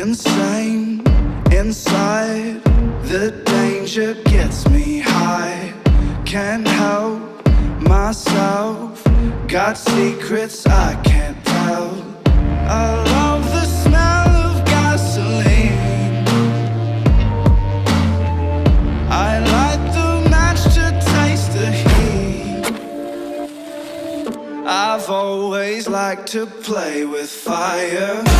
insane inside. The danger gets me high. Can't help myself. Got secrets I can't tell. I love the smell of gasoline. I light the match to taste the heat. I've always liked to play with fire.